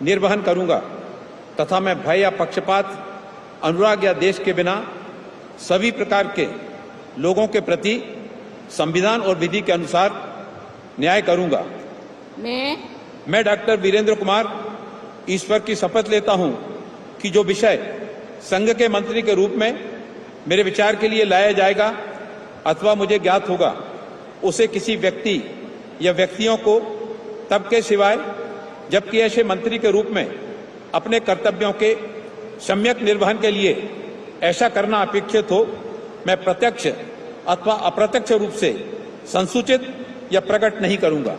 निर्वहन करूंगा तथा मैं भय या पक्षपात, अनुराग या देश के बिना सभी प्रकार के लोगों के प्रति संविधान और विधि के अनुसार न्याय करूंगा। मैं डॉक्टर वीरेंद्र कुमार ईश्वर की शपथ लेता हूं कि जो विषय संघ के मंत्री के रूप में मेरे विचार के लिए लाया जाएगा अथवा मुझे ज्ञात होगा, उसे किसी व्यक्ति या व्यक्तियों को तब के सिवाय जबकि ऐसे मंत्री के रूप में अपने कर्तव्यों के सम्यक निर्वहन के लिए ऐसा करना अपेक्षित हो, मैं प्रत्यक्ष अथवा अप्रत्यक्ष रूप से संसूचित या प्रकट नहीं करूंगा।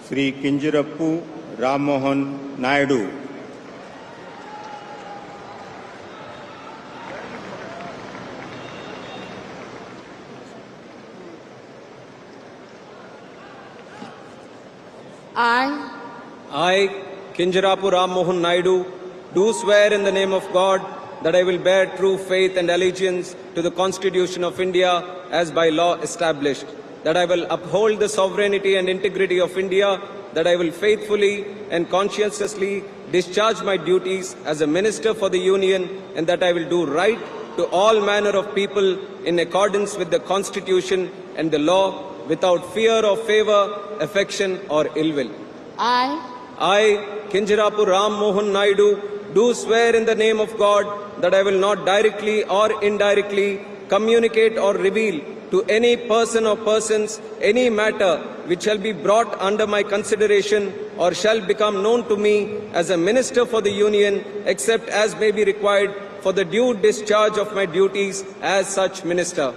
Shri किंजरप्पू Ram Mohan Naidu. I, Kinjarapu Ram Mohan Naidu, do swear in the name of God that I will bear true faith and allegiance to the Constitution of India as by law established, that I will uphold the sovereignty and integrity of India, that I will faithfully and conscientiously discharge my duties as a Minister for the Union, and that I will do right to all manner of people in accordance with the Constitution and the law, without fear or favor, affection or ill will. I, Kinjarapu Ram Mohan Naidu, do swear in the name of God that I will not directly or indirectly communicate or reveal to any person or persons any matter which shall be brought under my consideration or shall become known to me as a Minister for the Union, except as may be required for the due discharge of my duties as such Minister.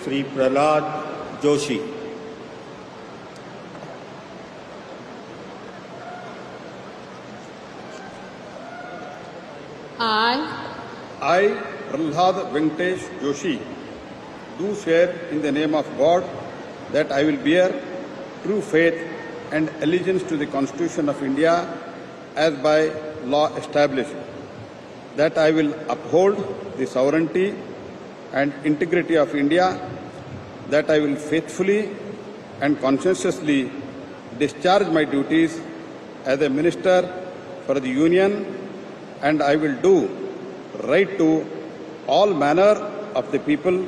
Shri Prahlad Joshi. I, Prahlad Venkatesh Joshi, do swear in the name of God that I will bear true faith and allegiance to the Constitution of India as by law established, that I will uphold the sovereignty and integrity of India, that I will faithfully and conscientiously discharge my duties as a Minister for the Union, and I will do right to all manner of the people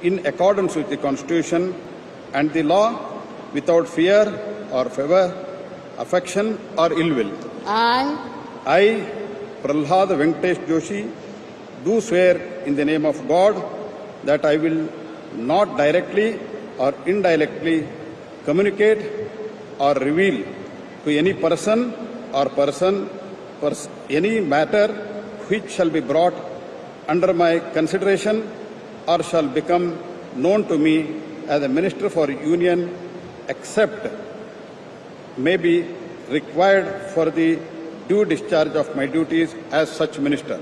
in accordance with the Constitution and the law, without fear or favor, affection or ill will. I, Prahlad Venkatesh Joshi, do swear in the name of God that I will not directly or indirectly communicate or reveal to any person or any matter which shall be brought under my consideration or shall become known to me as a Minister for Union, except may be required for the due discharge of my duties as such Minister.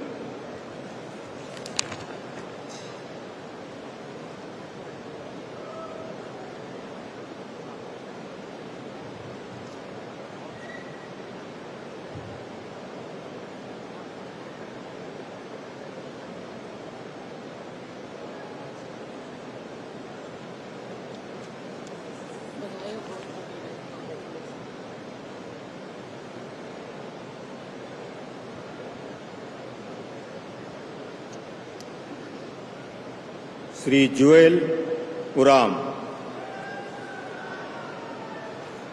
Shri Jual उराम,